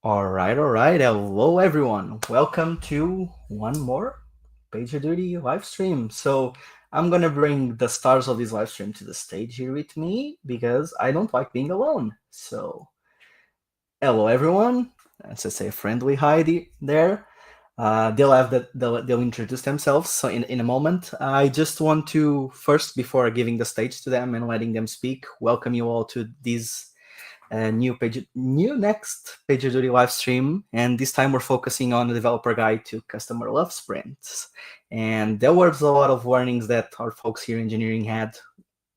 All right, all right. Hello, everyone. Welcome to one more PagerDuty live stream. So I'm gonna bring the stars of this live stream to the stage here with me because I don't like being alone. So hello, everyone. Let's just say a friendly hi there. They'll introduce themselves. So in a moment, I just want to first, before giving the stage to them and letting them speak, welcome you all to this next PagerDuty live stream, and this time we're focusing on the developer guide to customer love sprints. And there was a lot of warnings that our folks here in engineering had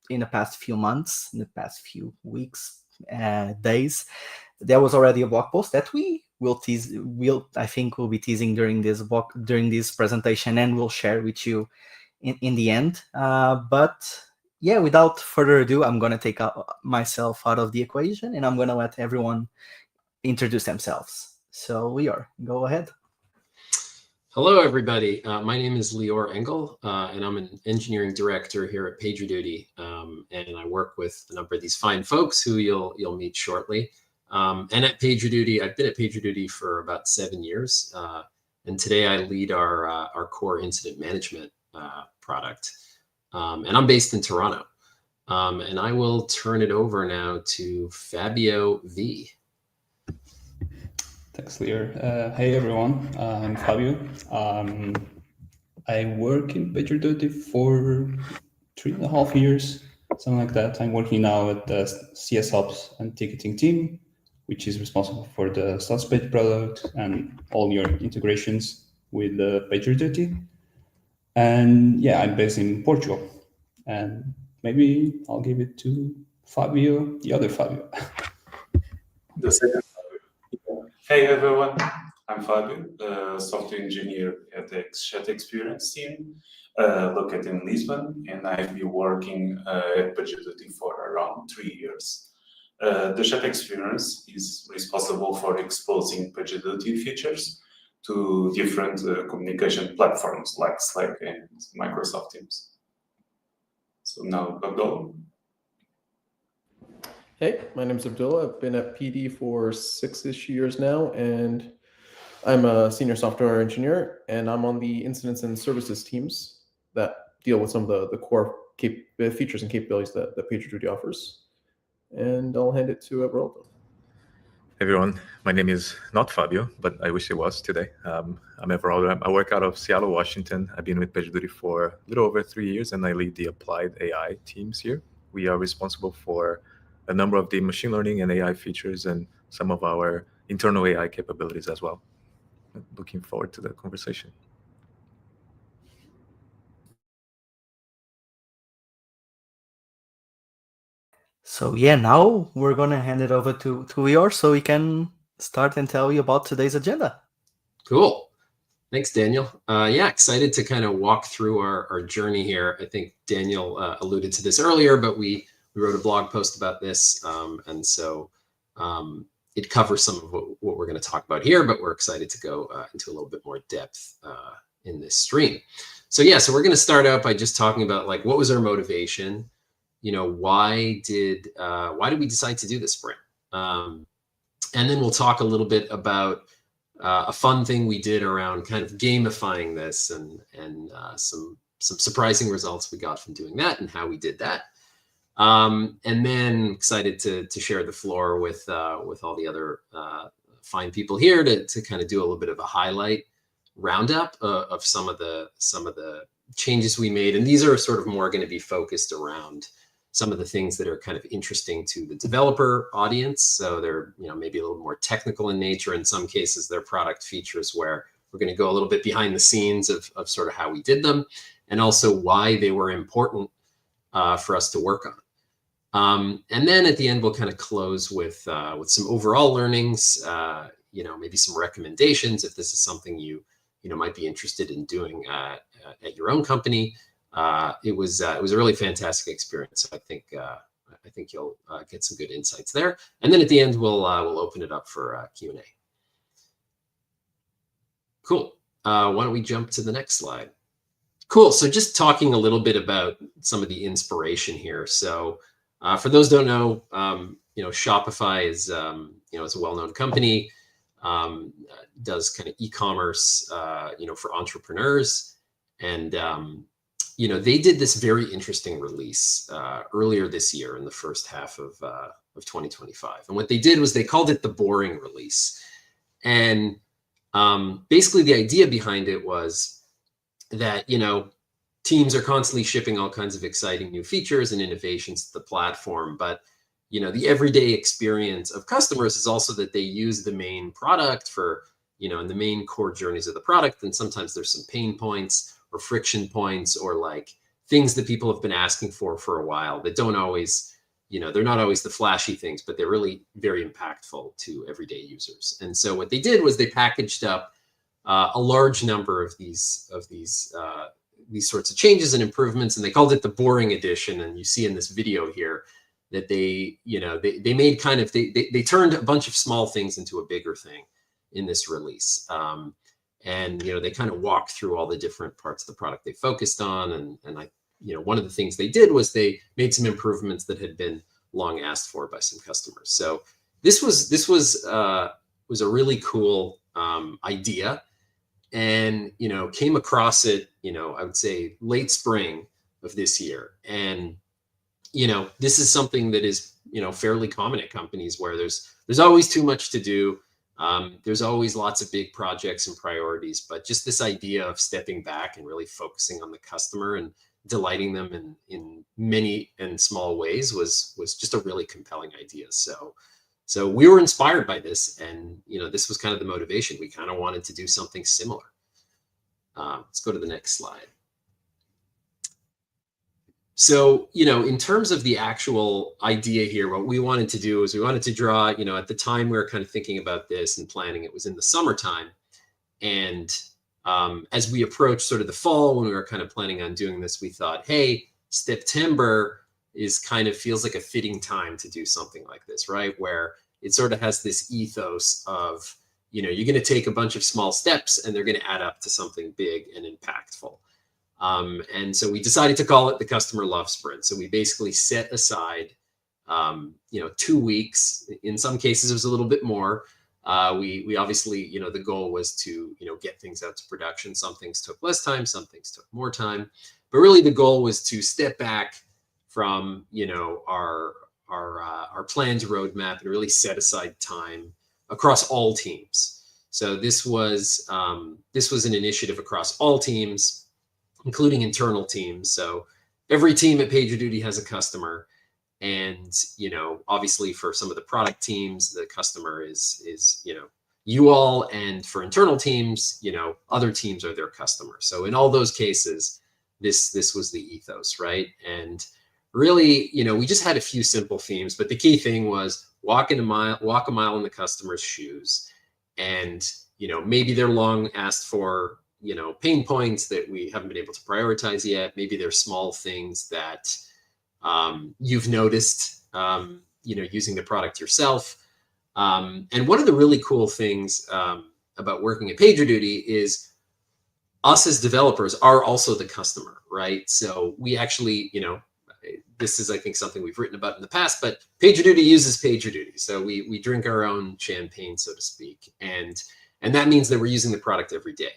in the past few months, in the past few weeks, days. There was already a blog post that we will tease. I think we'll be teasing during this presentation, and we'll share with you in the end. But yeah, without further ado, I'm going to take myself out of the equation and I'm going to let everyone introduce themselves. So Lior, go ahead. Hello, everybody. My name is Lior Engel, and I'm an engineering director here at PagerDuty. And I work with a number of these fine folks who you'll meet shortly. And at PagerDuty, I've been at PagerDuty for about 7 years. And today I lead our core incident management product. And I'm based in Toronto. And I will turn it over now to Fabio V. Thanks, Lior. Hey, everyone. I'm Fabio. I work in PagerDuty for 3.5 years, something like that. I'm working now at the CS Ops and ticketing team, which is responsible for the SalesPage product and all your integrations with the PagerDuty. And yeah, I'm based in Portugal. And maybe I'll give it to Fabio, the other Fabio. The second Fabio. Hey everyone, I'm Fabio, software engineer at the Chat Experience team, located in Lisbon, and I've been working at PagerDuty for around 3 years. The Chat Experience is responsible for exposing PagerDuty features to different communication platforms like Slack and Microsoft Teams. So now, Abdul. Hey, my name's Abdullah. I've been at PD for 6-ish years now, and I'm a senior software engineer, and I'm on the incidents and services teams that deal with some of the core features and capabilities that PagerDuty offers. And I'll hand it to Everaldo. Hey everyone, my name is not Fabio, but I wish it was today. I'm Everaldo. I work out of Seattle, Washington. I've been with PagerDuty for a little over 3 years, and I lead the applied AI teams here. We are responsible for a number of the machine learning and AI features and some of our internal AI capabilities as well. Looking forward to the conversation. So yeah, now we're going to hand it over to Lior so we can start and tell you about today's agenda. Cool. Thanks, Daniel. Yeah, excited to kind of walk through our journey here. I think Daniel alluded to this earlier, but we wrote a blog post about this. And so it covers some of what we're going to talk about here, but we're excited to go into a little bit more depth in this stream. So yeah, so we're going to start out by just talking about like, what was our motivation? You know, why did we decide to do this sprint? And then we'll talk a little bit about a fun thing we did around kind of gamifying this and some surprising results we got from doing that and how we did that. And then excited to share the floor with all the other fine people here to kind of do a little bit of a highlight roundup of some of the changes we made. And these are sort of more going to be focused around some of the things that are kind of interesting to the developer audience. So they're, you know, maybe a little more technical in nature. In some cases, they're product features where we're going to go a little bit behind the scenes of sort of how we did them and also why they were important for us to work on. And then at the end, we'll kind of close with some overall learnings, you know, maybe some recommendations if this is something you might be interested in doing at your own company. It was a really fantastic experience. I think you'll get some good insights there. And then at the end, we'll open it up for Q&A. Cool. Why don't we jump to the next slide? Cool. So just talking a little bit about some of the inspiration here. So for those who don't know, you know, Shopify is is a well-known company. does kind of e-commerce, for entrepreneurs. And, they did this very interesting release earlier this year in the first half of 2025. And what they did was they called it the boring release. And basically the idea behind it was that, teams are constantly shipping all kinds of exciting new features and innovations to the platform. But, the everyday experience of customers is also that they use the main product for, and the main core journeys of the product. And sometimes there's some pain points or friction points or like things that people have been asking for a while that don't always, they're not always the flashy things, but they're really very impactful to everyday users. And so what they did was they packaged up a large number of these sorts of changes and improvements, and they called it the boring edition. And you see in this video here that they made kind of, they turned a bunch of small things into a bigger thing in this release. And, they kind of walked through all the different parts of the product they focused on. And one of the things they did was they made some improvements that had been long asked for by some customers. So this was a really cool idea, and, came across it, I would say late spring of this year. And, this is something that is, fairly common at companies where there's always too much to do. There's always lots of big projects and priorities, but just this idea of stepping back and really focusing on the customer and delighting them in many and small ways was just a really compelling idea. So we were inspired by this, and, this was kind of the motivation. We kind of wanted to do something similar. Let's go to the next slide. So, in terms of the actual idea here, what we wanted to do is we wanted to draw, at the time we were kind of thinking about this and planning, it was in the summertime. And as we approached sort of the fall, when we were kind of planning on doing this, we thought, hey, September is kind of feels like a fitting time to do something like this, right? Where it sort of has this ethos of, you're going to take a bunch of small steps and they're going to add up to something big and impactful. And so we decided to call it the Customer Love Sprint. So we basically set aside, 2 weeks. In some cases, it was a little bit more. We obviously, the goal was to, get things out to production. Some things took less time, some things took more time. But really the goal was to step back from, our planned roadmap and really set aside time across all teams. So this was an initiative across all teams, including internal teams. So every team at PagerDuty has a customer, and, obviously for some of the product teams, the customer is, you all, and for internal teams, other teams are their customers. So in all those cases, this was the ethos, right? And really, we just had a few simple themes, but the key thing was walk a mile in the customer's shoes. And, maybe they're long asked for, pain points that we haven't been able to prioritize yet. Maybe they're small things that you've noticed, using the product yourself. And one of the really cool things about working at PagerDuty is us as developers are also the customer, right? So we actually, this is, I think, something we've written about in the past, but PagerDuty uses PagerDuty. So we drink our own champagne, so to speak. And that means that we're using the product every day.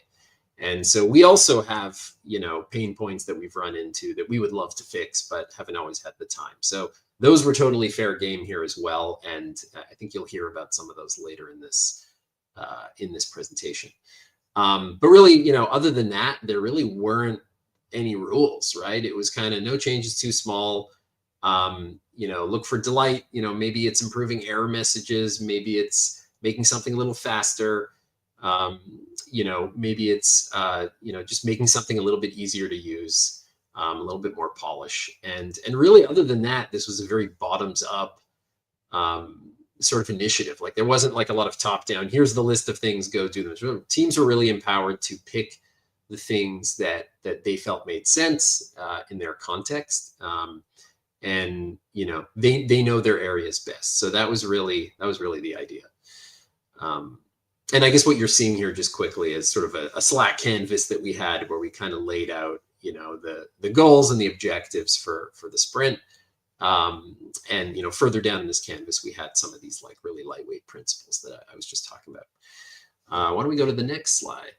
And so we also have, pain points that we've run into that we would love to fix, but haven't always had the time. So those were totally fair game here as well. And I think you'll hear about some of those later in this presentation. But really, other than that, there really weren't any rules, right? It was kind of no changes too small. Look for delight. Maybe it's improving error messages. Maybe it's making something a little faster. Maybe it's, just making something a little bit easier to use, a little bit more polish. And really, other than that, this was a very bottoms up sort of initiative. Like there wasn't like a lot of top down, here's the list of things, go do them. Teams were really empowered to pick the things that they felt made sense in their context. And, they know their areas best. So that was really the idea. And I guess what you're seeing here just quickly is sort of a Slack canvas that we had where we kind of laid out, the goals and the objectives for the sprint. And further down in this canvas, we had some of these like really lightweight principles that I was just talking about. Why don't we go to the next slide?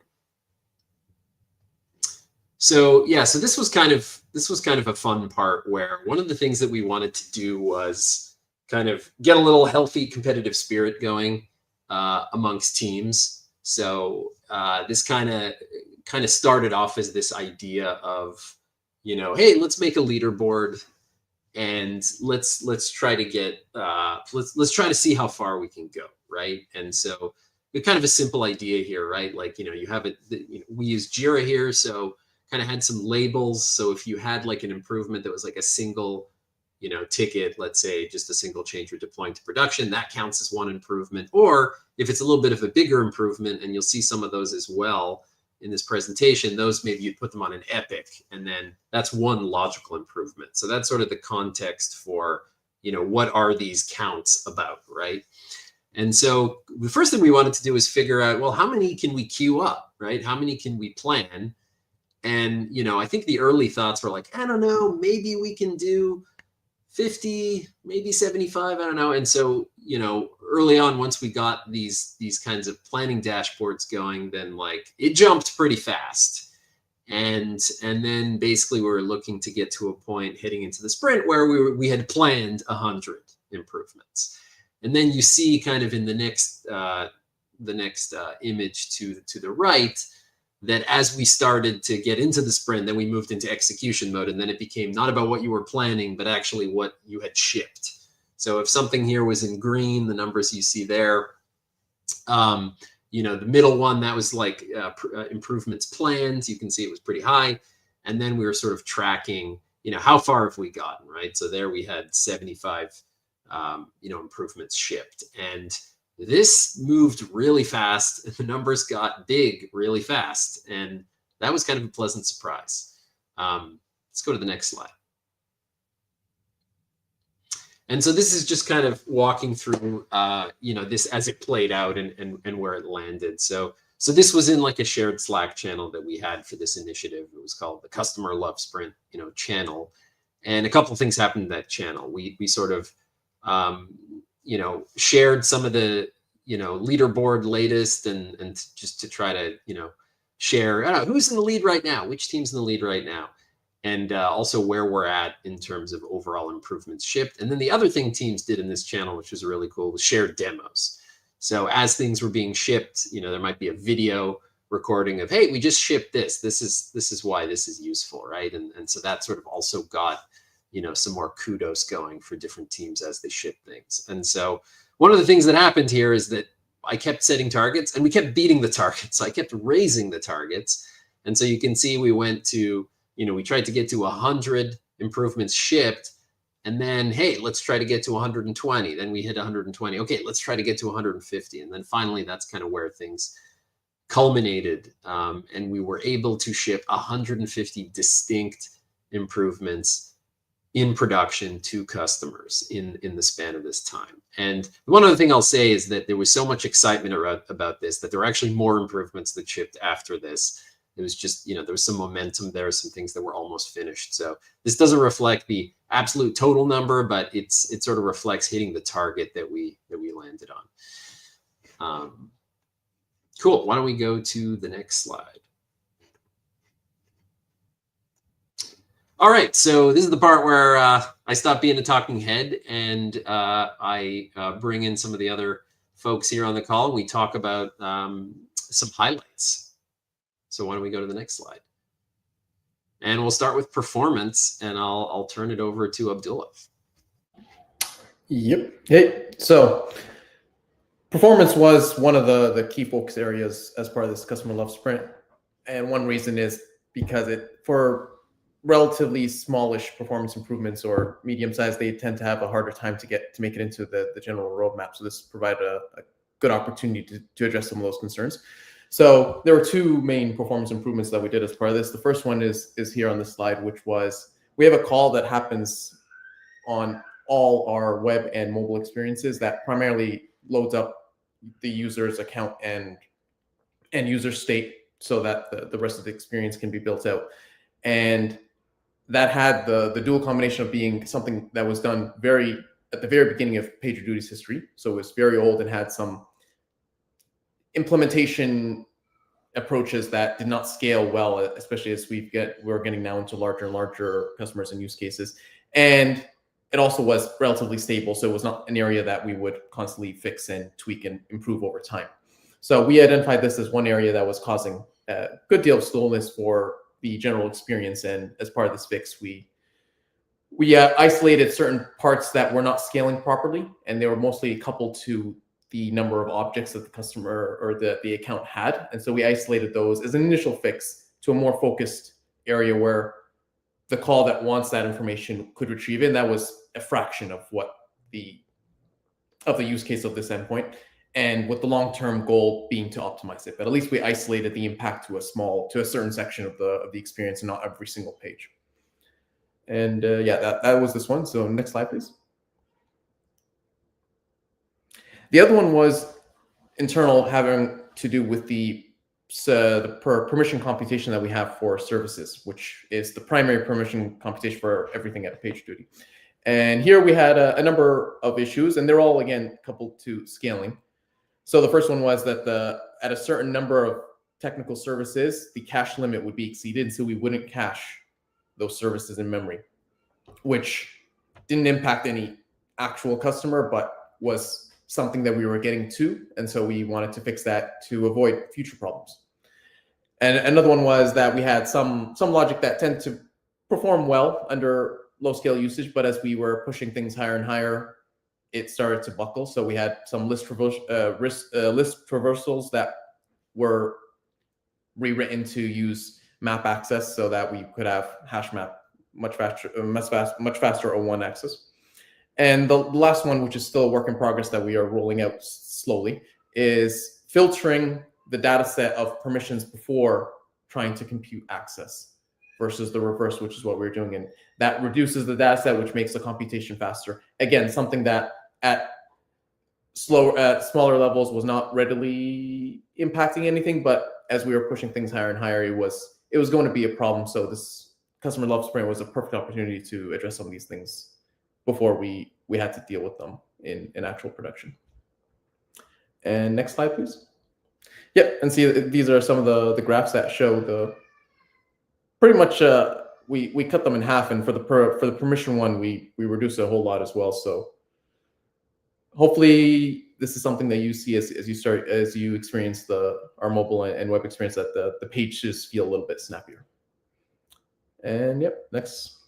So yeah, so this was kind of a fun part where one of the things that we wanted to do was kind of get a little healthy competitive spirit going amongst teams. So this kind of started off as this idea of, hey, let's make a leaderboard and let's try to get let's try to see how far we can go, right? And so it's kind of a simple idea here, right? Like you have it. We use Jira here, so kind of had some labels. So if you had like an improvement that was like a single, ticket, let's say just a single change you're deploying to production, that counts as one improvement. Or if it's a little bit of a bigger improvement, and you'll see some of those as well in this presentation, those maybe you'd put them on an epic, and then that's one logical improvement. So that's sort of the context for, what are these counts about, right? And so the first thing we wanted to do is figure out, well, how many can we queue up, right? How many can we plan? And, I think the early thoughts were like, I don't know, maybe we can do 50, maybe 75, I don't know. And so, early on, once we got these kinds of planning dashboards going, then like it jumped pretty fast. And then basically we were looking to get to a point heading into the sprint where we had planned 100 improvements. And then you see kind of in the next image to the right, that as we started to get into the sprint, then we moved into execution mode. And then it became not about what you were planning, but actually what you had shipped. So if something here was in green, the numbers you see there, the middle one, that was like improvements planned. You can see it was pretty high. And then we were sort of tracking, how far have we gotten, right? So there we had 75, improvements shipped. And this moved really fast, and the numbers got big really fast. And that was kind of a pleasant surprise. Let's go to the next slide. And so this is just kind of walking through, this as it played out and where it landed. So this was in like a shared Slack channel that we had for this initiative. It was called the Customer Love Sprint, channel. And a couple of things happened in that channel. We sort of, shared some of the, leaderboard latest and just to try to, share, I don't know, who's in the lead right now, which team's in the lead right now, and also where we're at in terms of overall improvements shipped. And then the other thing teams did in this channel, which was really cool, was shared demos. So as things were being shipped, there might be a video recording of, hey, we just shipped this. This is why this is useful, right? And so that sort of also got, some more kudos going for different teams as they ship things. And so one of the things that happened here is that I kept setting targets and we kept beating the targets. So I kept raising the targets. And so you can see we went to, we tried to get to 100 improvements shipped. And then, hey, let's try to get to 120. Then we hit 120. Okay, let's try to get to 150. And then finally, that's kind of where things culminated. And we were able to ship 150 distinct improvements in production to customers in the span of this time. And one other thing I'll say is that there was so much excitement about this that there were actually more improvements that shipped after this. It was just, there was some momentum there, some things that were almost finished. So this doesn't reflect the absolute total number, but it sort of reflects hitting the target that we landed on. Cool. Why don't we go to the next slide? All right, so this is the part where I stop being a talking head and I bring in some of the other folks here on the call. And we talk about some highlights. So why don't we go to the next slide? And we'll start with performance, and I'll turn it over to Abdullah. Yep. Hey, so performance was one of the key focus areas as part of this customer love sprint. And one reason is because for relatively smallish performance improvements or medium size, they tend to have a harder time to make it into the general roadmap. So this provided a good opportunity to address some of those concerns. So there were two main performance improvements that we did as part of this. The first one is here on this slide, which was we have a call that happens on all our web and mobile experiences that primarily loads up the user's account and user state so that the rest of the experience can be built out. And that had the dual combination of being something that was done at the very beginning of PagerDuty's history. So it was very old and had some implementation approaches that did not scale well, especially as we're getting now into larger and larger customers and use cases. And it also was relatively stable, so it was not an area that we would constantly fix and tweak and improve over time. So we identified this as one area that was causing a good deal of slowness for the general experience. And as part of this fix, we isolated certain parts that were not scaling properly, and they were mostly coupled to the number of objects that the customer or the account had. And so we isolated those as an initial fix to a more focused area where the call that wants that information could retrieve it. And that was a fraction of what the use case of this endpoint, and with the long-term goal being to optimize it. But at least we isolated the impact to a certain section of the experience and not every single page. And yeah, that was this one. So next slide, please. The other one was internal, having to do with the permission computation that we have for services, which is the primary permission computation for everything at PagerDuty. And here we had a number of issues, and they're all, again, coupled to scaling. So the first one was that at a certain number of technical services, the cache limit would be exceeded, so we wouldn't cache those services in memory, which didn't impact any actual customer, but was something that we were getting to. And so we wanted to fix that to avoid future problems. And another one was that we had some logic that tend to perform well under low scale usage, but as we were pushing things higher and higher, it started to buckle. So we had some list traversals that were rewritten to use map access so that we could have hash map much faster O1 access. And the last one, which is still a work in progress that we are rolling out slowly, is filtering the data set of permissions before trying to compute access versus the reverse, which is what we're doing. And that reduces the data set, which makes the computation faster. Again, something that at smaller levels was not readily impacting anything, but as we were pushing things higher and higher, it was going to be a problem. So this customer love sprint was a perfect opportunity to address some of these things before we had to deal with them in actual production. And next slide, please. Yep, and see, these are some of the graphs that show pretty much we cut them in half, and for the permission one, we reduced it a whole lot as well. So hopefully this is something that you see as you experience our mobile and web experience, that the pages feel a little bit snappier. And yep, next.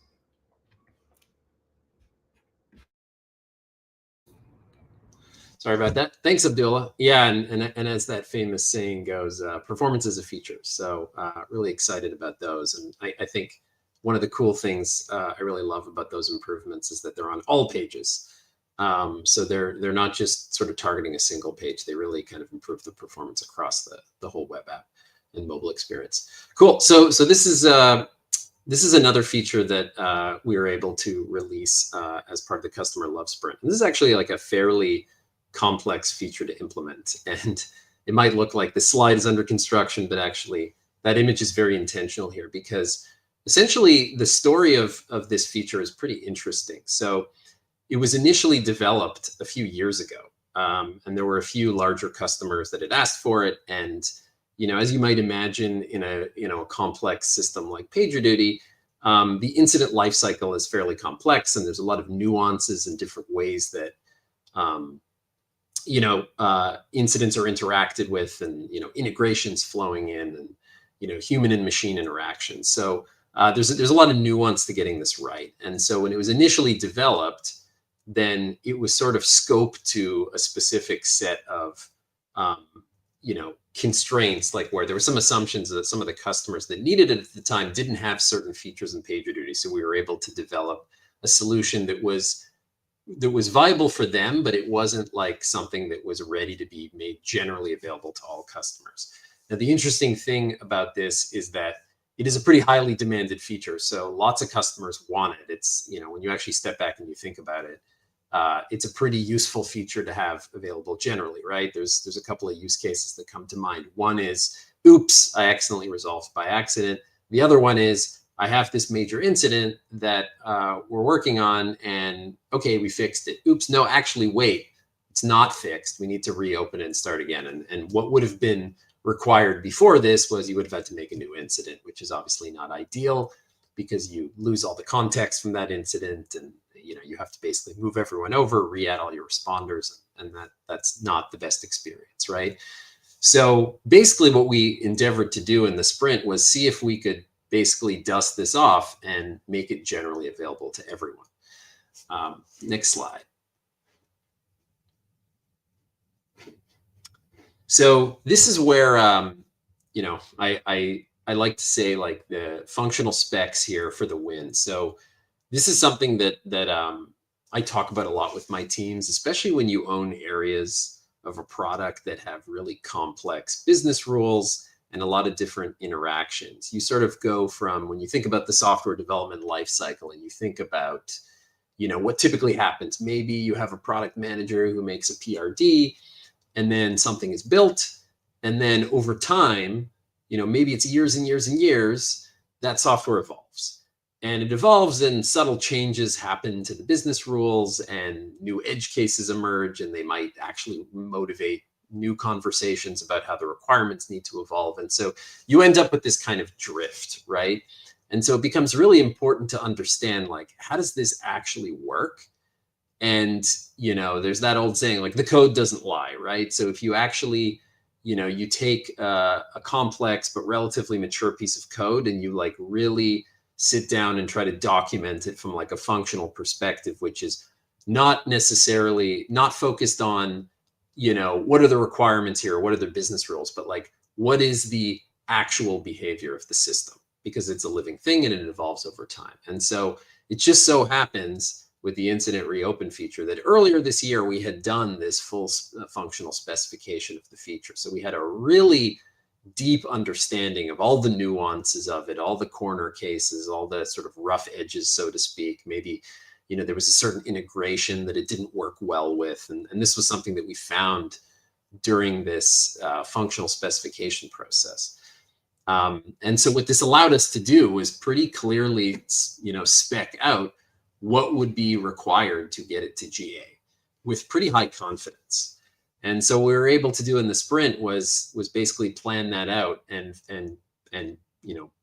Sorry about that. Thanks, Abdullah. Yeah, and as that famous saying goes, performance is a feature. So really excited about those. And I think one of the cool things I really love about those improvements is that they're on all pages. So they're not just sort of targeting a single page. They really kind of improve the performance across the whole web app and mobile experience. Cool. So this is another feature that we were able to release as part of the customer love sprint. And this is actually like a fairly complex feature to implement. And it might look like the slide is under construction, but actually that image is very intentional here, because essentially the story of this feature is pretty interesting. So it was initially developed a few years ago, and there were a few larger customers that had asked for it. And as you might imagine, in a complex system like PagerDuty, the incident lifecycle is fairly complex, and there's a lot of nuances and different ways that incidents are interacted with, and integrations flowing in, and human and machine interactions. So there's a lot of nuance to getting this right. And so when it was initially developed, then it was sort of scoped to a specific set of constraints, like where there were some assumptions that some of the customers that needed it at the time didn't have certain features in PagerDuty. So we were able to develop a solution that was viable for them, but it wasn't like something that was ready to be made generally available to all customers. Now, the interesting thing about this is that it is a pretty highly demanded feature. So lots of customers want it. It's, when you actually step back and you think about it, it's a pretty useful feature to have available generally, right? There's a couple of use cases that come to mind. One is, oops, I accidentally resolved by accident. The other one is, I have this major incident that we're working on, and okay, we fixed it. Oops, no, actually, wait, it's not fixed. We need to reopen it and start again. And what would have been required before this was you would have had to make a new incident, which is obviously not ideal because you lose all the context from that incident, and you have to basically move everyone over, re-add all your responders, and that's not the best experience, right? So basically what we endeavored to do in the sprint was see if we could basically dust this off and make it generally available to everyone. Next slide. So this is where, I like to say like the functional specs here for the win. So this is something that I talk about a lot with my teams, especially when you own areas of a product that have really complex business rules and a lot of different interactions. You sort of go from, when you think about the software development lifecycle and you think about, what typically happens. Maybe you have a product manager who makes a PRD, and then something is built, and then over time, maybe it's years and years and years, that software evolves. And it evolves and subtle changes happen to the business rules and new edge cases emerge, and they might actually motivate new conversations about how the requirements need to evolve. And so you end up with this kind of drift, right? And so it becomes really important to understand, like, how does this actually work? And, there's that old saying, like, the code doesn't lie, right? So if you actually, you take a complex but relatively mature piece of code and you like really sit down and try to document it from like a functional perspective, which is not necessarily not focused on, what are the requirements here? What are the business rules? But like, what is the actual behavior of the system? Because it's a living thing and it evolves over time. And so it just so happens with the incident reopen feature that earlier this year, we had done this full functional specification of the feature. So we had a really deep understanding of all the nuances of it, all the corner cases, all the sort of rough edges, so to speak. Maybe, there was a certain integration that it didn't work well with. And this was something that we found during this functional specification process. And so what this allowed us to do was pretty clearly, spec out what would be required to get it to GA with pretty high confidence. And so what we were able to do in the sprint was basically plan that out and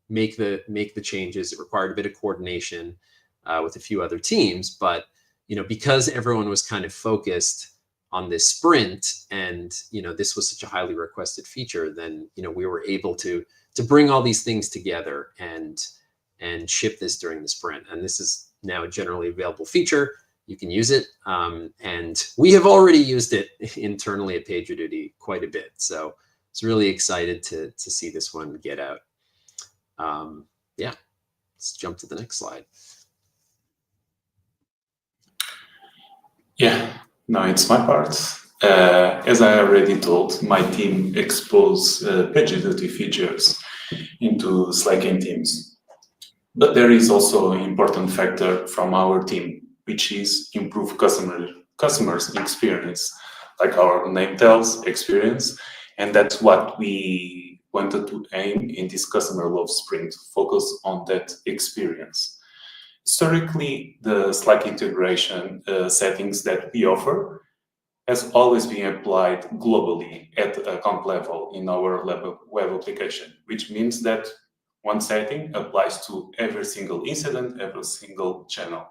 make the changes. It required a bit of coordination with a few other teams, but because everyone was kind of focused on this sprint and this was such a highly requested feature, then we were able to bring all these things together and ship this during the sprint. And this is now a generally available feature. You can use it. And we have already used it internally at PagerDuty quite a bit. So it's really excited to see this one get out. Yeah, let's jump to the next slide. Yeah, now it's my part. As I already told, my team exposed PagerDuty features into Slack and Teams. But there is also an important factor from our team, which is improve customers' experience, like our name tells, experience, and that's what we wanted to aim in this customer love sprint, focus on that experience. Historically, the Slack integration settings that we offer has always been applied globally at account level in our web application, which means that one setting applies to every single incident, every single channel.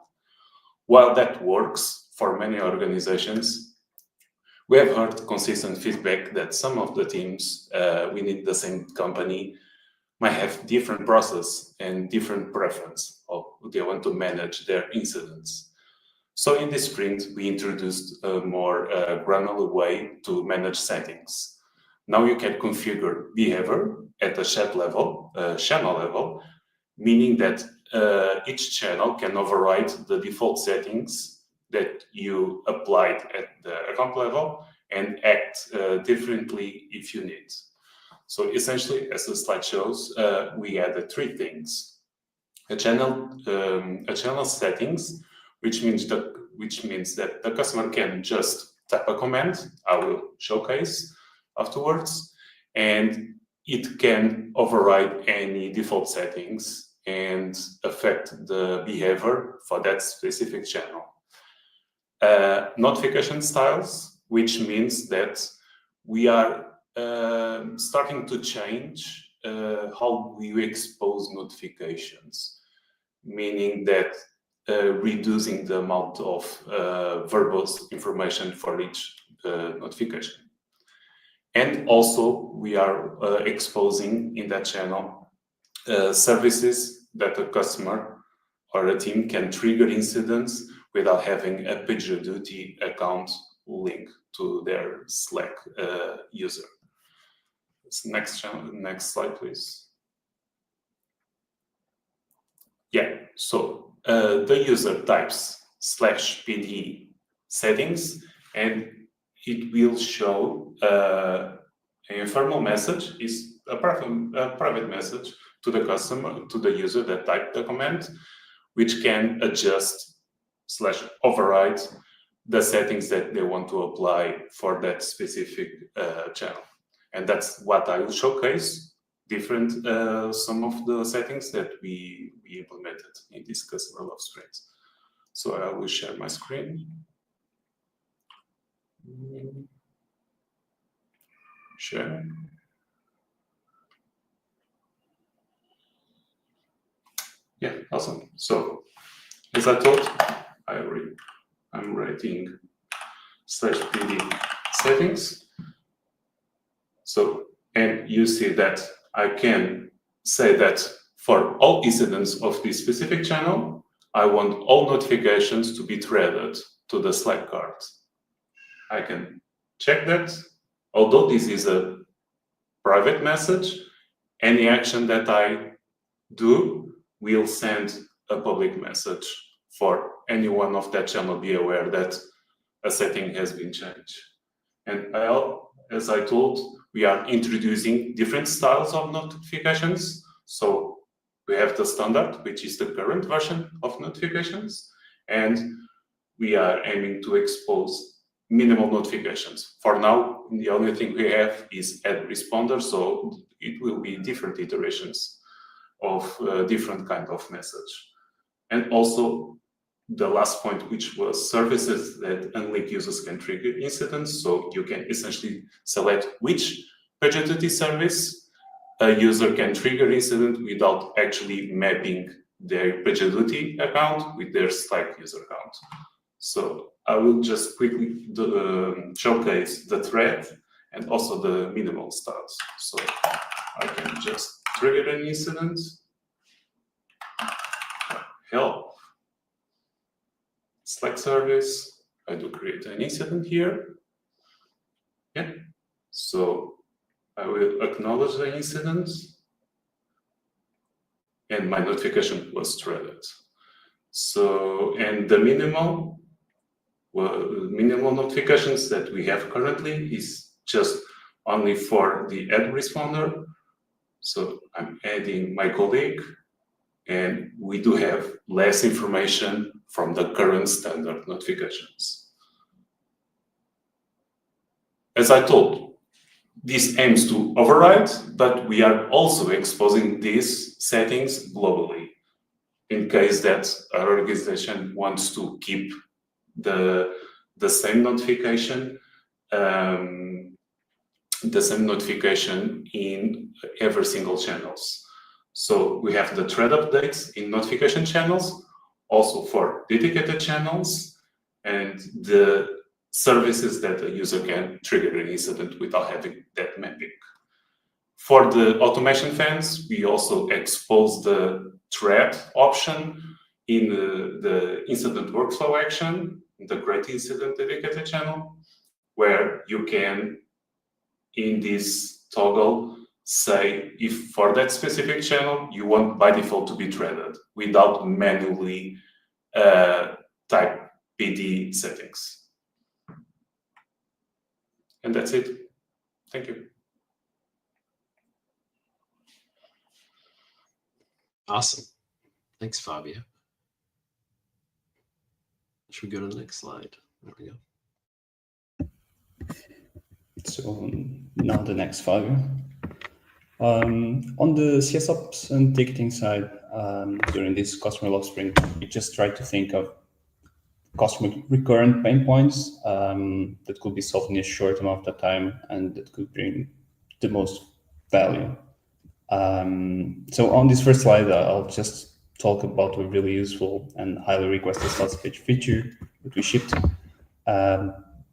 While that works for many organizations, we have heard consistent feedback that some of the teams within the same company might have different process and different preference of how they want to manage their incidents. So in this sprint, we introduced a more granular way to manage settings. Now you can configure behavior at the channel level, meaning that each channel can override the default settings that you applied at the account level and act differently if you need. So essentially, as the slide shows, we added three things: a channel settings, which means that the customer can just type a command. I will showcase afterwards, and it can override any default settings and affect the behavior for that specific channel. Notification styles, which means that we are starting to change how we expose notifications, meaning that reducing the amount of verbose information for each notification. And also, we are exposing in that channel services that a customer or a team can trigger incidents without having a PagerDuty account linked to their Slack user. Next slide, please. Yeah, so the user types /PD settings, and it will show a informal message, is a private message to the customer, to the user that typed the command, which can adjust / override the settings that they want to apply for that specific channel. And that's what I will showcase, different some of the settings that we implemented in this customer love sprint. So I will share my screen. Share. Yeah, awesome. So as I told, I'm writing /PD settings. So, and you see that I can say that for all incidents of this specific channel, I want all notifications to be threaded to the Slack card. I can check that. Although this is a private message, any action that I do will send a public message for anyone of that channel be aware that a setting has been changed. And as I told, we are introducing different styles of notifications. So we have the standard, which is the current version of notifications, and we are aiming to expose minimal notifications. For now, the only thing we have is add responder, so it will be different iterations of different kind of message. And also the last point, which was services that unlinked users can trigger incidents. So you can essentially select which PagerDuty service a user can trigger incident without actually mapping their PagerDuty account with their Slack user account. So I will just quickly showcase the thread and also the minimal styles. So I can just trigger an incident. Help. Slack service, I do create an incident here. Yeah, so I will acknowledge the incident and my notification was threaded. So, and the minimal notifications that we have currently is just only for the add responder. So I'm adding my colleague, and we do have less information from the current standard notifications. As I told, this aims to override, but we are also exposing these settings globally in case that our organization wants to keep the same notification in every single channels. So we have the thread updates in notification channels, also for dedicated channels, and the services that a user can trigger an incident without having that mapping. For the automation fans, we also expose the thread option in the incident workflow action, the Great Incident dedicated channel, where you can, in this toggle, say if for that specific channel you want by default to be threaded without manually type PD settings. And that's it. Thank you. Awesome. Thanks, Fabio. Should we go to the next slide? There we go. So now the next Fabio. On the CSOps and ticketing side, during this customer love sprint. We just tried to think of customer recurrent pain points that could be solved in a short amount of time and that could bring the most value. So on this first slide, I'll just talk about a really useful and highly requested status page feature that we shipped.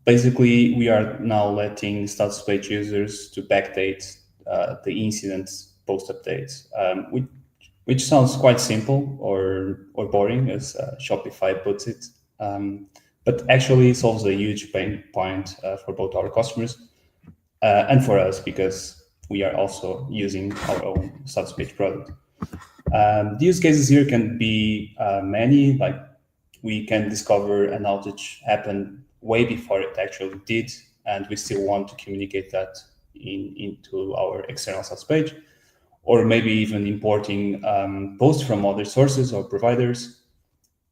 Basically, we are now letting status page users to backdate the incidents post-updates, which sounds quite simple or boring, as Shopify puts it, but actually solves a huge pain point for both our customers and for us, because we are also using our own status page product. The use cases here can be many, like we can discover an outage happened way before it actually did, and we still want to communicate that into our external status page, or maybe even importing posts from other sources or providers.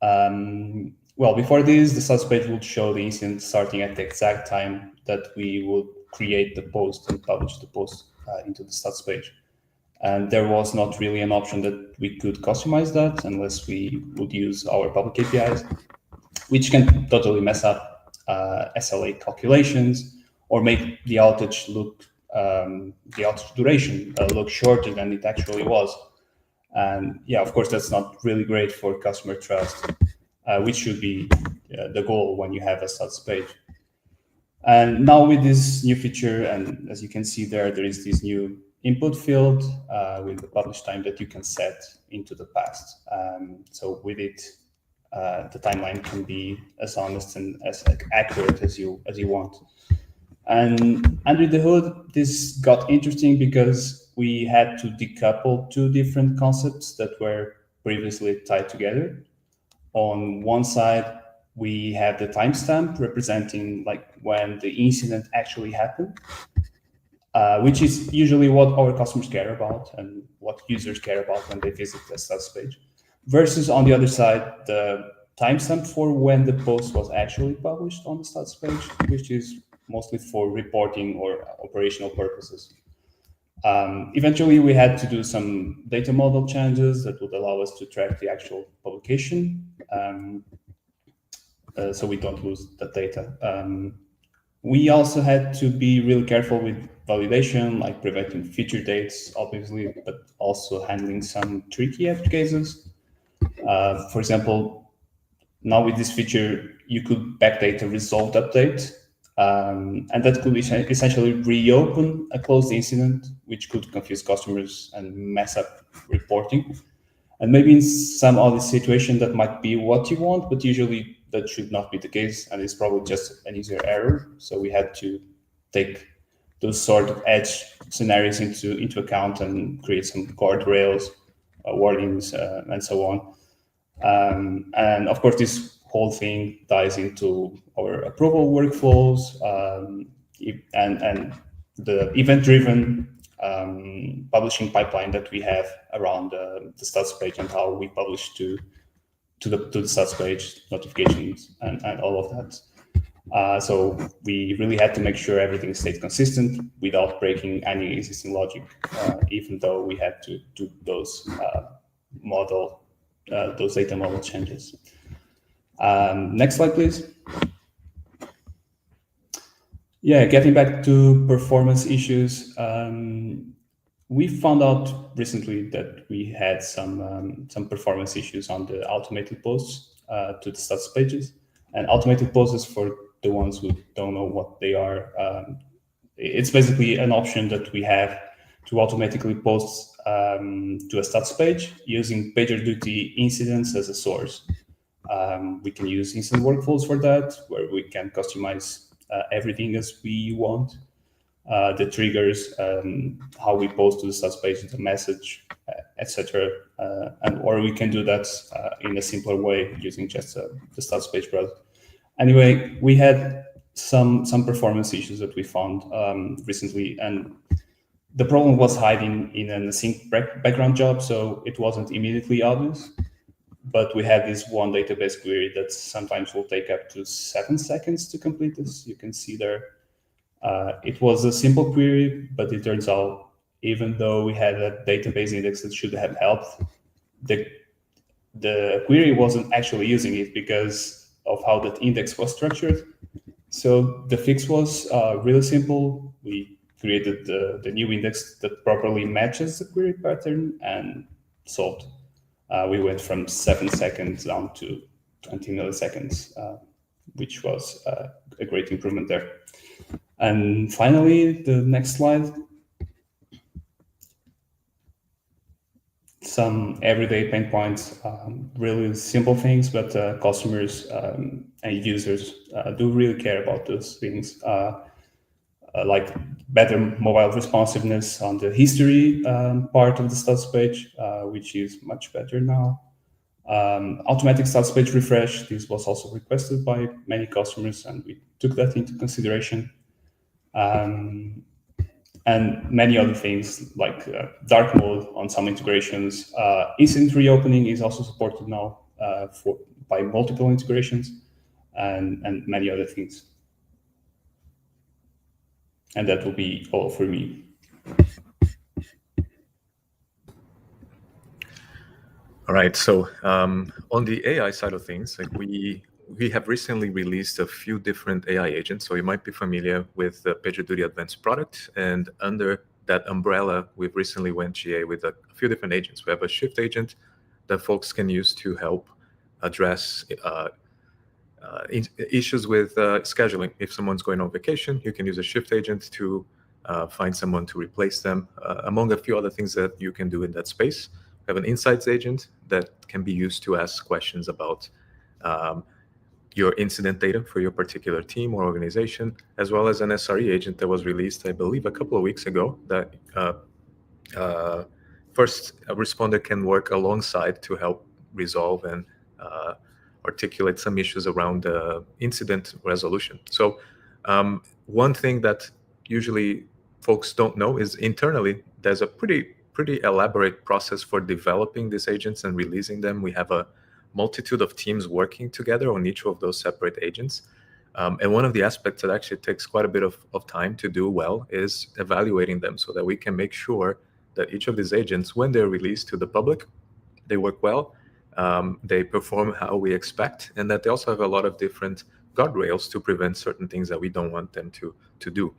Well, before this, the status page would show the incident starting at the exact time that we would create the post and publish the post into the status page. And there was not really an option that we could customize that unless we would use our public APIs, which can totally mess up SLA calculations or make the outage look, the outage duration look shorter than it actually was. And yeah, of course, that's not really great for customer trust, which should be the goal when you have a status page. And now with this new feature, and as you can see there is this new input field with the publish time that you can set into the past. So with it, the timeline can be as honest and as accurate as you want. And under the hood, this got interesting because we had to decouple two different concepts that were previously tied together. On one side, we have the timestamp representing like when the incident actually happened, which is usually what our customers care about and what users care about when they visit the status page. Versus on the other side, the timestamp for when the post was actually published on the status page, which is mostly for reporting or operational purposes. Eventually, we had to do some data model changes that would allow us to track the actual publication, so we don't lose the data. We also had to be really careful with validation, like preventing future dates, obviously, but also handling some tricky edge cases. For example, now with this feature, you could backdate a resolved update, and that could essentially reopen a closed incident, which could confuse customers and mess up reporting. And maybe in some other situation that might be what you want, but usually that should not be the case, and it's probably just an user error. So we had to take those sort of edge scenarios into account and create some guardrails, warnings, and so on. And of course, this whole thing ties into our approval workflows and the event-driven publishing pipeline that we have around the status page and how we publish to the status page notifications and all of that. So we really had to make sure everything stayed consistent without breaking any existing logic, even though we had to do those data model changes. Next slide, please. Yeah, getting back to performance issues, we found out recently that we had some performance issues on the automated posts to the status pages. And automated posts, for the ones who don't know what they are, it's basically an option that we have to automatically post to a status page using PagerDuty incidents as a source. We can use instant workflows for that, where we can customize everything as we want. The triggers, how we post to the status page, the message, etc. Or we can do that in a simpler way using just the status page product. Anyway, we had some performance issues that we found recently, and the problem was hiding in an async background job, so it wasn't immediately obvious. But we had this one database query that sometimes will take up to 7 seconds to complete this. You can see there. It was a simple query, but it turns out even though we had a database index that should have helped, the query wasn't actually using it because of how that index was structured. So the fix was really simple. We created the new index that properly matches the query pattern and solved. We went from 7 seconds down to 20 milliseconds, which was a great improvement there. And finally, the next slide. Some everyday pain points, really simple things, but customers and users do really care about those things, like better mobile responsiveness on the history part of the status page, which is much better now. Automatic status page refresh, this was also requested by many customers, and we took that into consideration. And many other things like dark mode on some integrations. Instant reopening is also supported now by multiple integrations, and many other things. And that will be all for me. All right. So on the AI side of things, like we have recently released a few different AI agents. So you might be familiar with the PagerDuty Advanced product. And under that umbrella, we've recently went GA with a few different agents. We have a shift agent that folks can use to help address issues with scheduling. If someone's going on vacation, you can use a shift agent to find someone to replace them, among a few other things that you can do in that space. We have an insights agent that can be used to ask questions about your incident data for your particular team or organization, as well as an SRE agent that was released, I believe, a couple of weeks ago, that first responder can work alongside to help resolve and articulate some issues around incident resolution. So one thing that usually folks don't know is internally, there's a pretty elaborate process for developing these agents and releasing them. We have a multitude of teams working together on each of those separate agents. And one of the aspects that actually takes quite a bit of time to do well is evaluating them so that we can make sure that each of these agents, when they're released to the public, they work well, they perform how we expect, and that they also have a lot of different guardrails to prevent certain things that we don't want them to do.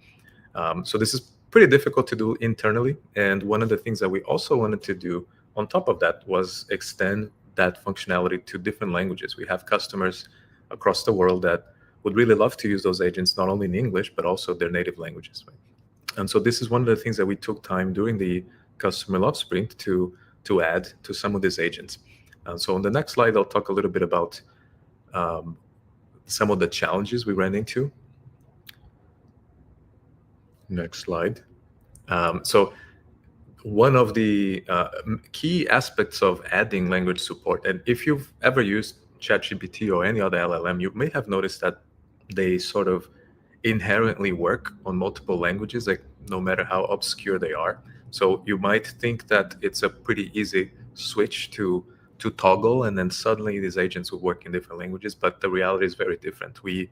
So this is pretty difficult to do internally. And one of the things that we also wanted to do on top of that was extend that functionality to different languages. We have customers across the world that would really love to use those agents, not only in English, but also their native languages. Right? And so this is one of the things that we took time during the Customer Love Sprint to add to some of these agents. So on the next slide, I'll talk a little bit about some of the challenges we ran into. Next slide. So one of the key aspects of adding language support, and if you've ever used ChatGPT or any other LLM, you may have noticed that they sort of inherently work on multiple languages, like no matter how obscure they are. So you might think that it's a pretty easy switch to toggle, and then suddenly these agents will work in different languages, but the reality is very different. We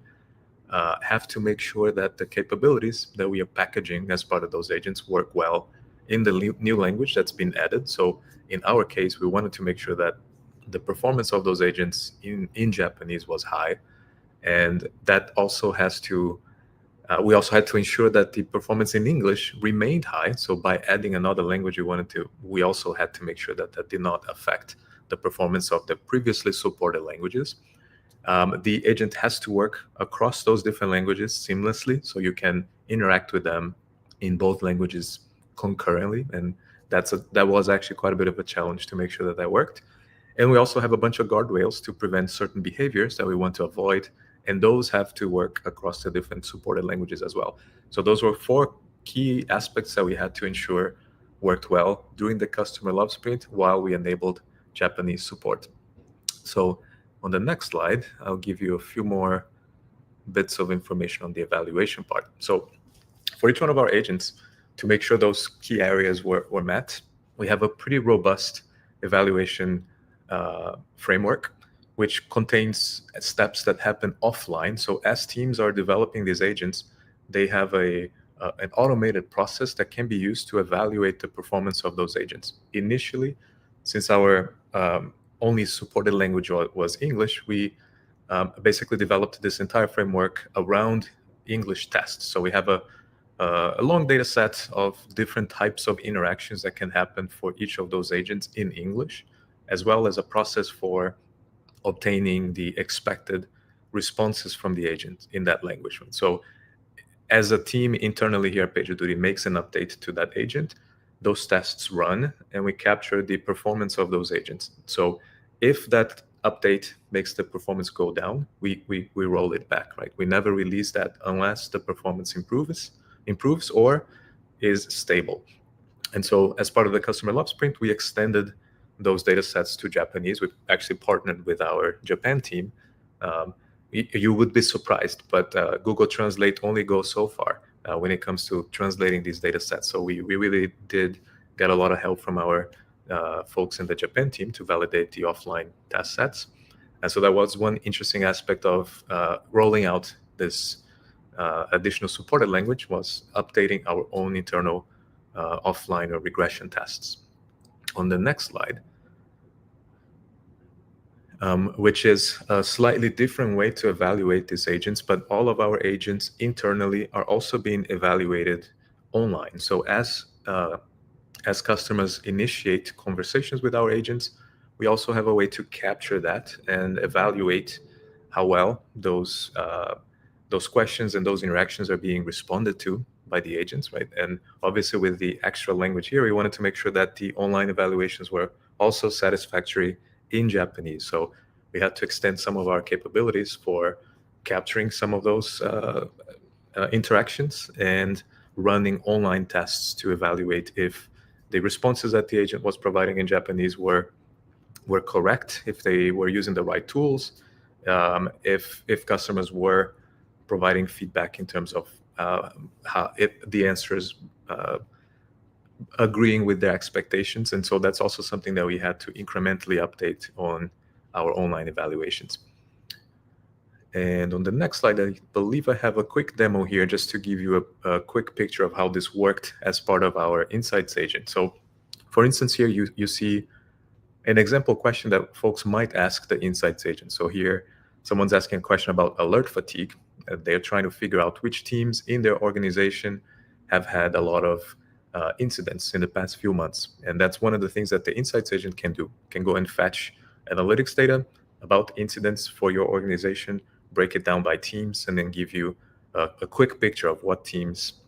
have to make sure that the capabilities that we are packaging as part of those agents work well in the new language that's been added. So in our case, we wanted to make sure that the performance of those agents in Japanese was high. And that also has to, we also had to ensure that the performance in English remained high. So by adding another language we also had to make sure that that did not affect the performance of the previously supported languages. The agent has to work across those different languages seamlessly, so you can interact with them in both languages concurrently. And that was actually quite a bit of a challenge to make sure that worked. And we also have a bunch of guardrails to prevent certain behaviors that we want to avoid, and those have to work across the different supported languages as well. So those were 4 key aspects that we had to ensure worked well during the Customer Love Sprint while we enabled Japanese support. So on the next slide, I'll give you a few more bits of information on the evaluation part. So for each one of our agents, to make sure those key areas were met, we have a pretty robust evaluation framework, which contains steps that happen offline. So as teams are developing these agents, they have an automated process that can be used to evaluate the performance of those agents. Initially, since our only supported language was English, we basically developed this entire framework around English tests. So we have a long data set of different types of interactions that can happen for each of those agents in English, as well as a process for obtaining the expected responses from the agent in that language. So as a team internally here at PagerDuty makes an update to that agent, those tests run and we capture the performance of those agents. So if that update makes the performance go down, we roll it back, right? We never release that unless the performance improves or is stable. And so as part of the customer love sprint, we extended those data sets to Japanese. We actually partnered with our Japan team. You would be surprised, but Google Translate only goes so far when it comes to translating these data sets. So we really did get a lot of help from our folks in the Japan team to validate the offline test sets. And so that was one interesting aspect of rolling out this additional supported language, was updating our own internal offline or regression tests. On the next slide, which is a slightly different way to evaluate these agents, but all of our agents internally are also being evaluated online. So as customers initiate conversations with our agents, we also have a way to capture that and evaluate how well those questions and those interactions are being responded to by the agents, right? And obviously with the extra language here, we wanted to make sure that the online evaluations were also satisfactory in Japanese. So we had to extend some of our capabilities for capturing some of those interactions and running online tests to evaluate if the responses that the agent was providing in Japanese were correct, if they were using the right tools, if customers were providing feedback in terms of how the answers agreeing with their expectations. And so that's also something that we had to incrementally update on our online evaluations. And on the next slide, I believe I have a quick demo here just to give you a quick picture of how this worked as part of our Insights agent. So for instance, here you see an example question that folks might ask the Insights agent. So here, someone's asking a question about alert fatigue. They're trying to figure out which teams in their organization have had a lot of incidents in the past few months. And that's one of the things that the Insights agent can do, can go and fetch analytics data about incidents for your organization, break it down by teams, and then give you a quick picture of what teams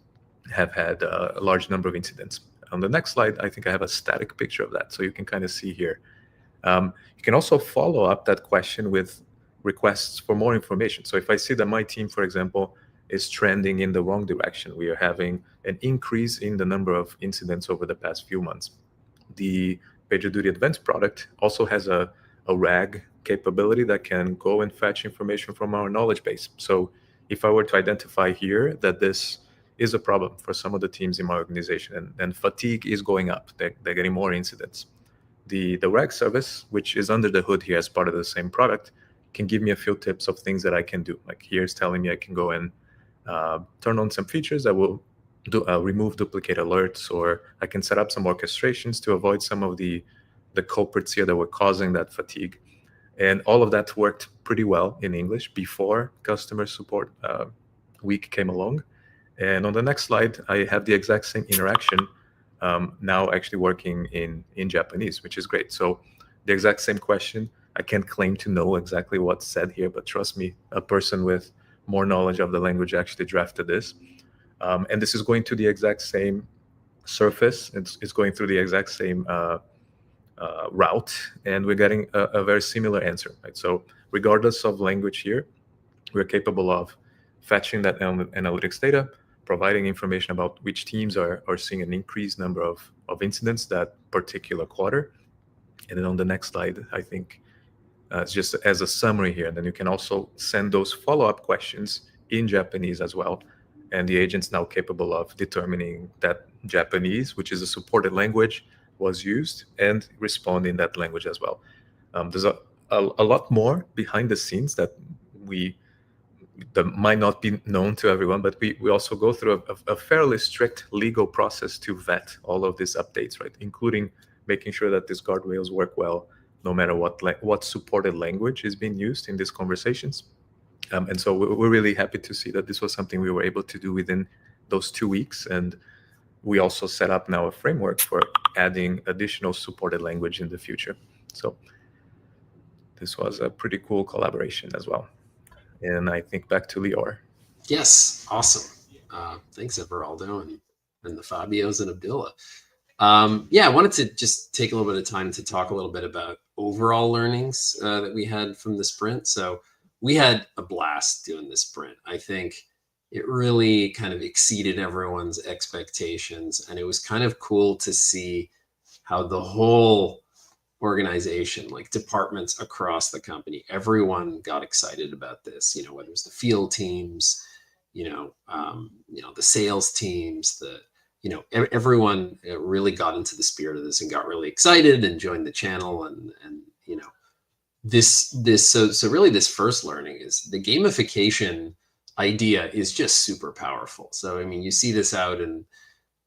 have had a large number of incidents. On the next slide, I think I have a static picture of that, so you can kind of see here. You can also follow up that question with requests for more information. So if I see that my team, for example, is trending in the wrong direction, we are having an increase in the number of incidents over the past few months. The PagerDuty Advanced product also has a RAG capability that can go and fetch information from our knowledge base. So if I were to identify here that this is a problem for some of the teams in my organization and fatigue is going up, they're getting more incidents, the RAG service, which is under the hood here as part of the same product, can give me a few tips of things that I can do. Like here's telling me I can go and turn on some features that will remove duplicate alerts, or I can set up some orchestrations to avoid some of the culprits here that were causing that fatigue. And all of that worked pretty well in English before customer support week came along. And on the next slide, I have the exact same interaction now actually working in Japanese, which is great. So the exact same question, I can't claim to know exactly what's said here, but trust me, a person with more knowledge of the language actually drafted this. And this is going to the exact same surface. It's going through the exact same route, and we're getting a very similar answer, right? So regardless of language here, we're capable of fetching that analytics data, providing information about which teams are seeing an increased number of incidents that particular quarter. And then on the next slide, I think it's just as a summary here. And then you can also send those follow-up questions in Japanese as well. And the agent's now capable of determining that Japanese, which is a supported language, was used and respond in that language as well. There's a lot more behind the scenes that might not be known to everyone, but we also go through a fairly strict legal process to vet all of these updates, right? Including making sure that these guardrails work well, no matter what supported language is being used in these conversations. And so we're really happy to see that this was something we were able to do within those 2 weeks. And we also set up now a framework for adding additional supported language in the future. So this was a pretty cool collaboration as well. And I think back to Lior. Yes, awesome. Thanks, Everaldo, and the Fabios and Abdullah. Yeah, I wanted to just take a little bit of time to talk a little bit about overall learnings that we had from the sprint. So we had a blast doing this sprint. I think it really kind of exceeded everyone's expectations, and it was kind of cool to see how the whole organization, like departments across the company, everyone got excited about this. You know, whether it's the field teams, the sales teams, everyone really got into the spirit of this and got really excited and joined the channel. And so really this first learning is the gamification idea is just super powerful. So, I mean, you see this out in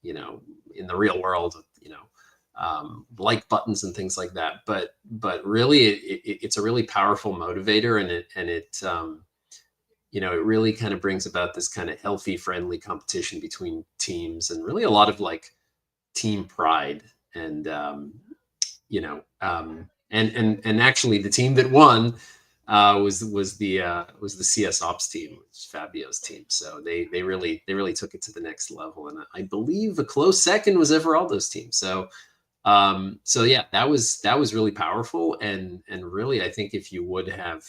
the real world, like buttons and things like that. But really it's a really powerful motivator, and it really kind of brings about this kind of healthy, friendly competition between teams, and really a lot of like team pride. And and actually the team that won was the CS Ops team, which is Fabio's team. So they really took it to the next level, and I believe a close second was Everaldo's team. So yeah, that was really powerful, and really I think if you would have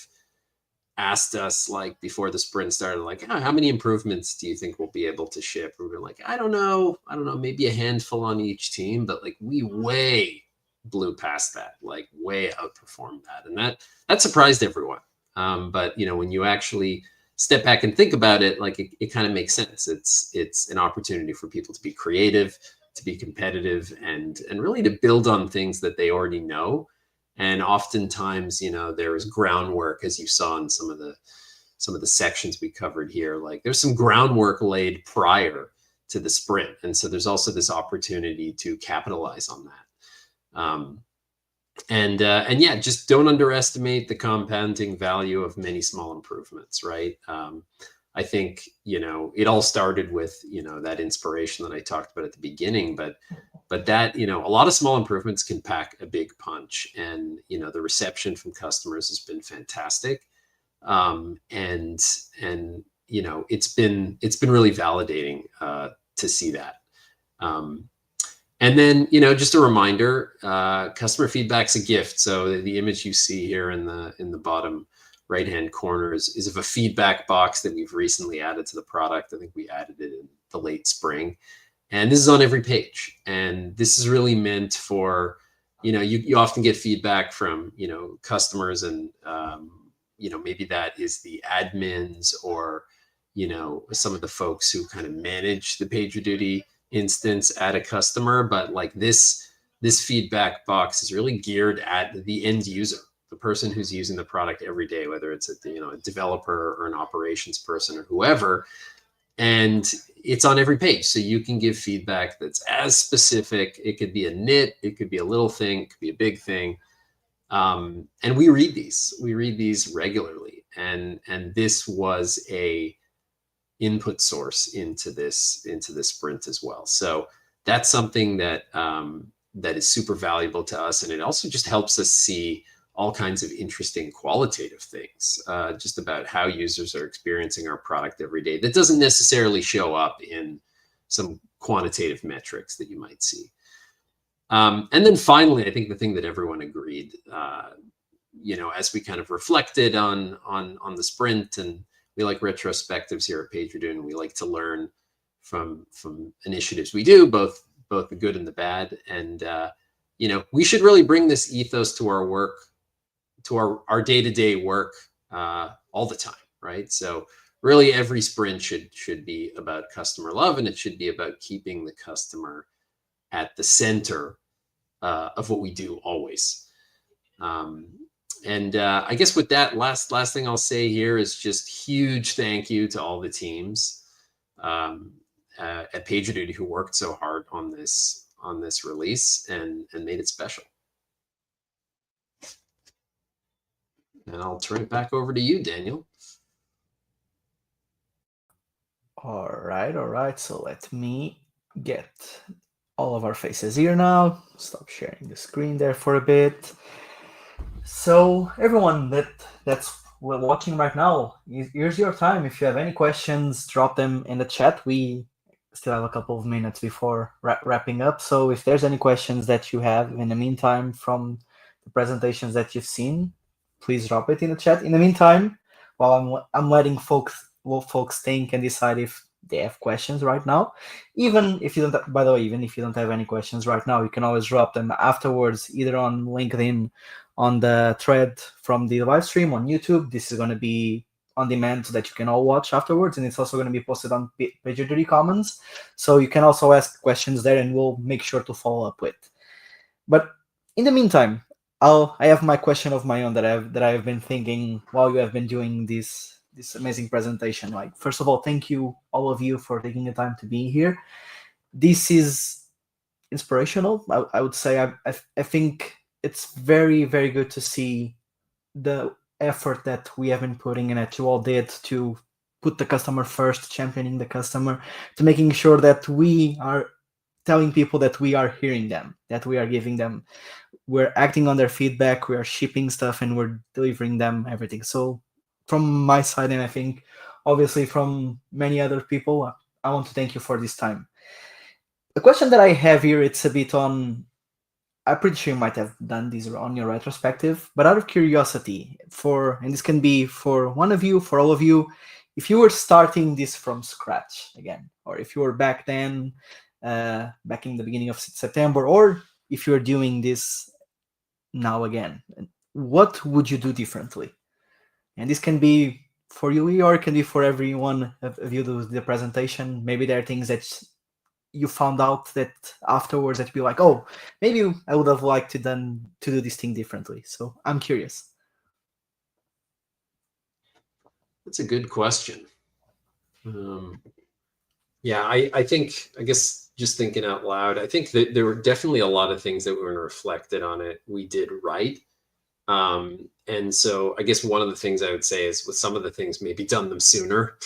asked us like before the sprint started, like, how many improvements do you think we'll be able to ship? We were like, I don't know, maybe a handful on each team, but like we way blew past that, like way outperformed that, and that surprised everyone. But when you actually step back and think about it, like it kind of makes sense. It's an opportunity for people to be creative, to be competitive, and really to build on things that they already know. And oftentimes, there is groundwork, as you saw in some of the sections we covered here. Like there's some groundwork laid prior to the sprint, and so there's also this opportunity to capitalize on that. And yeah, just don't underestimate the compounding value of many small improvements, right? I think, it all started with, that inspiration that I talked about at the beginning, but that, a lot of small improvements can pack a big punch, and, the reception from customers has been fantastic. And it's been really validating to see that. And then, just a reminder, customer feedback's a gift. So the image you see here in the bottom right-hand corner is of a feedback box that we've recently added to the product. I think we added it in the late spring. And this is on every page. And this is really meant for, you often get feedback from, customers, and, maybe that is the admins or, some of the folks who kind of manage the PagerDuty instance at a customer. But like this feedback box is really geared at the end user, the person who's using the product every day, whether it's a developer or an operations person or whoever. And it's on every page, so you can give feedback that's as specific. It could be a nit, it could be a little thing, it could be a big thing. And we read these regularly, and this was a input source into this sprint as well. So that's something that is super valuable to us, and it also just helps us see all kinds of interesting qualitative things just about how users are experiencing our product every day that doesn't necessarily show up in some quantitative metrics that you might see. And then finally, I think the thing that everyone agreed, as we kind of reflected on the sprint, and we like retrospectives here at PagerDuty, and we like to learn from initiatives we do, both the good and the bad. And we should really bring this ethos to our work, to our day-to-day work all the time, right? So really every sprint should be about customer love, and it should be about keeping the customer at the center of what we do always. And I guess with that, last thing I'll say here is just huge thank you to all the teams at PagerDuty who worked so hard on this release and made it special. And I'll turn it back over to you, Daniel. All right. So let me get all of our faces here now. Stop sharing the screen there for a bit. So everyone that's watching right now, here's your time. If you have any questions, drop them in the chat. We still have a couple of minutes before wrapping up. So if there's any questions that you have in the meantime from the presentations that you've seen, please drop it in the chat. In the meantime, while I'm letting folks think and decide if they have questions right now. Even if you don't, by the way, even if you don't have any questions right now, you can always drop them afterwards, either on LinkedIn, on the thread from the live stream on YouTube. This is going to be on demand so that you can all watch afterwards, and it's also going to be posted on PagerDuty Commons. So you can also ask questions there, and we'll make sure to follow up with. But in the meantime, I have my question of my own that I've been thinking while you have been doing this amazing presentation. Like, first of all, thank you, all of you, for taking the time to be here. This is inspirational. I would say I think it's very, very good to see the effort that we have been putting in, that you all did, to put the customer first, championing the customer, to making sure that we are telling people that we are hearing them, that we are giving them, we're acting on their feedback, we are shipping stuff, and we're delivering them everything. So from my side, and I think obviously from many other people, I want to thank you for this time. The question that I have here, it's a bit on, I'm pretty sure you might have done this on your retrospective, but out of curiosity, and this can be for one of you, for all of you, if you were starting this from scratch again, or if you were back then, back in the beginning of September, or if you're doing this now again, what would you do differently? And this can be for you, or it can be for everyone of you do the presentation. Maybe there are things that you found out that afterwards that be like, oh, maybe I would have liked to do this thing differently. So I'm curious. That's a good question. Yeah, I think, I guess just thinking out loud, I think that there were definitely a lot of things that when reflected on it, we did right. And so I guess one of the things I would say is with some of the things, maybe done them sooner.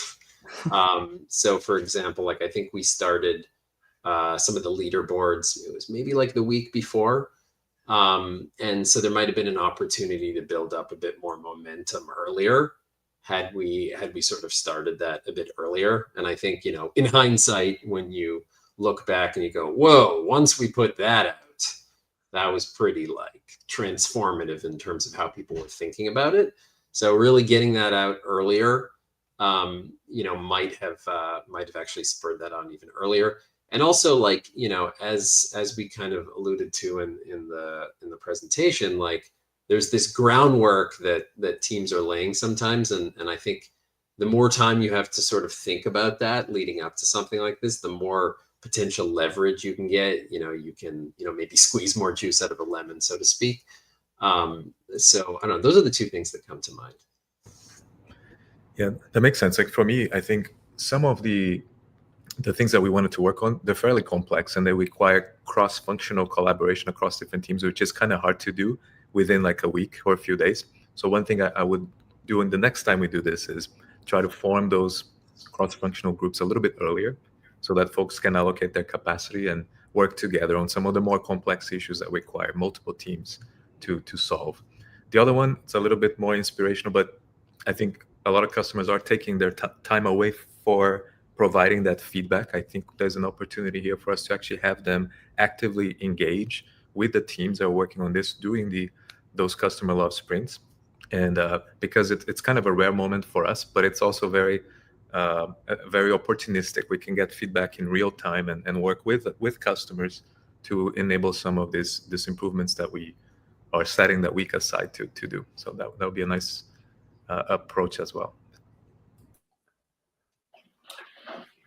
So for example, like I think we started some of the leaderboards, it was maybe like the week before. And so there might've been an opportunity to build up a bit more momentum earlier had we sort of started that a bit earlier. And I think, in hindsight, when you look back and you go, whoa, once we put that out, that was pretty like transformative in terms of how people were thinking about it. So really getting that out earlier, might have actually spurred that on even earlier. And also, like, as we kind of alluded to in the presentation, like there's this groundwork that teams are laying sometimes, and I think the more time you have to sort of think about that leading up to something like this, the more potential leverage you can get. You can maybe squeeze more juice out of a lemon, so to speak. So I don't know. Those are the two things that come to mind. Yeah, that makes sense. Like for me, I think some of the things that we wanted to work on, they're fairly complex and they require cross-functional collaboration across different teams, which is kind of hard to do within like a week or a few days. So one thing I would do in the next time we do this is try to form those cross-functional groups a little bit earlier so that folks can allocate their capacity and work together on some of the more complex issues that require multiple teams to solve. The other one, it's a little bit more inspirational, but I think a lot of customers are taking their time away for providing that feedback. I think there's an opportunity here for us to actually have them actively engage with the teams that are working on this, doing those customer love sprints. And because it's kind of a rare moment for us, but it's also very opportunistic. We can get feedback in real time and work with customers to enable some of these improvements that we are setting that week aside to do. So that would be a nice approach as well.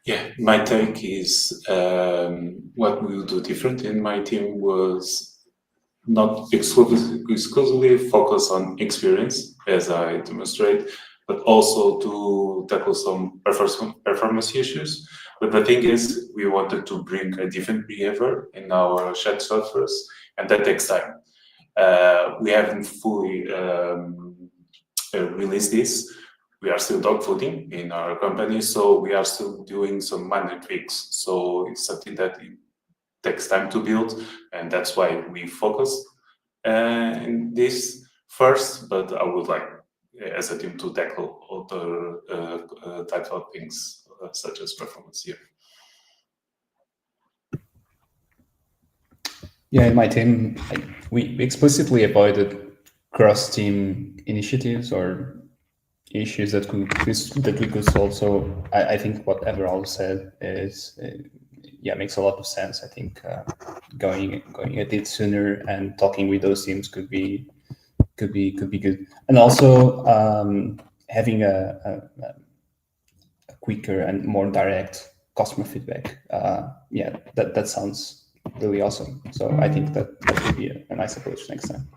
Yeah, my take is what we will do different in my team was not exclusively focus on experience, as I demonstrate, but also to tackle some performance issues. But the thing is, we wanted to bring a different behavior in our chat softwares, and that takes time. We haven't fully release this. We are still dogfooding in our company, so we are still doing some minor tweaks. So it's something that it takes time to build, and that's why we focus in this first. But I would like, as a team, to tackle other types of things, such as performance here. Yeah, in my team, we explicitly avoided cross-team initiatives or issues that we could solve. So I think what Everall said is, makes a lot of sense. I think going a bit sooner and talking with those teams could be good, and also having a quicker and more direct customer feedback. That sounds really awesome. So I think that would be a nice approach next time.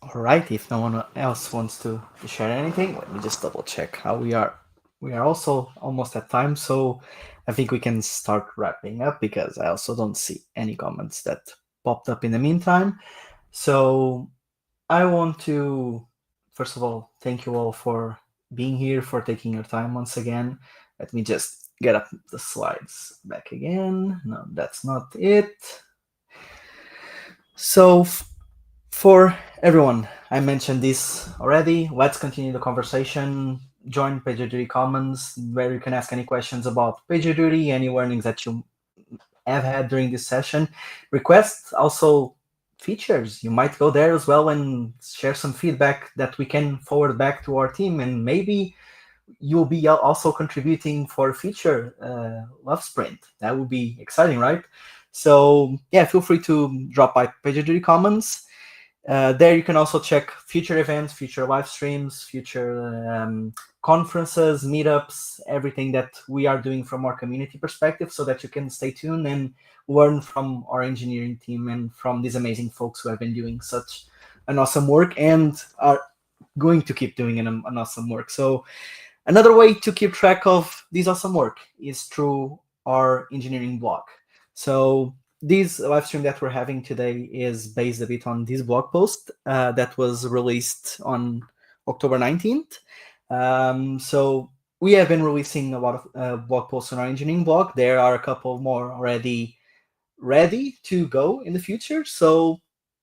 All right, if no one else wants to share anything, let me just double check how we are. We are also almost at time, so I think we can start wrapping up because I also don't see any comments that popped up in the meantime. So I want to, first of all, thank you all for being here, for taking your time once again. Let me just get up the slides back again. No, that's not it. So for everyone, I mentioned this already. Let's continue the conversation. Join PagerDuty Commons, where you can ask any questions about PagerDuty, any warnings that you have had during this session. Request also features. You might go there as well and share some feedback that we can forward back to our team, and maybe you'll be also contributing for a future Love Sprint. That would be exciting, right? So yeah, feel free to drop by PagerDuty Commons. There you can also check future events, future live streams, future conferences, meetups, everything that we are doing from our community perspective, so that you can stay tuned and learn from our engineering team and from these amazing folks who have been doing such an awesome work and are going to keep doing an awesome work. So another way to keep track of this awesome work is through our engineering blog. So this live stream that we're having today is based a bit on this blog post that was released on October 19th. So we have been releasing a lot of blog posts on our engineering blog. There are a couple more already ready to go in the future. So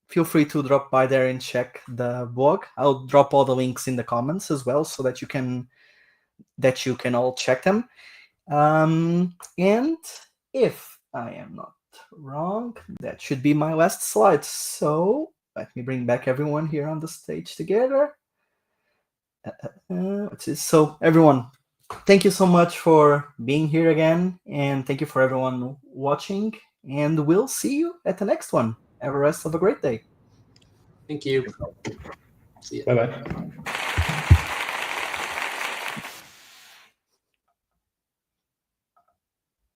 feel free to drop by there and check the blog. I'll drop all the links in the comments as well, so that you can all check them. And if I am not wrong, that should be my last slide. So let me bring back everyone here on the stage together. So everyone, thank you so much for being here again, and thank you for everyone watching, and we'll see you at the next one. Have a rest of a great day. Thank you. See ya. Bye-bye.